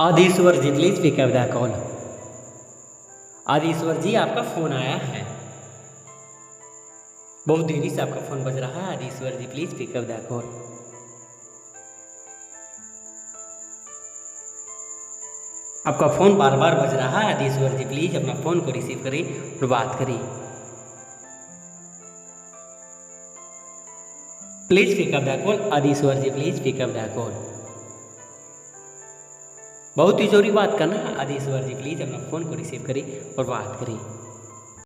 Adishwar ji please pick up the call. Adishwar ji आपका phone आया है, बहुत देरी से आपका फोन बज रहा है। Adishwar ji please pick up the call. आपका फोन बार बार बज रहा है। आदिश्वर जी प्लीज अपना फोन को रिसीव करें और बात करें। Please pick up the call. Adishwar ji please pick up the call. बहुत ही जरूरी बात करना है। आदिश्वर जी प्लीज अपना फोन को रिसीव करें और बात करें।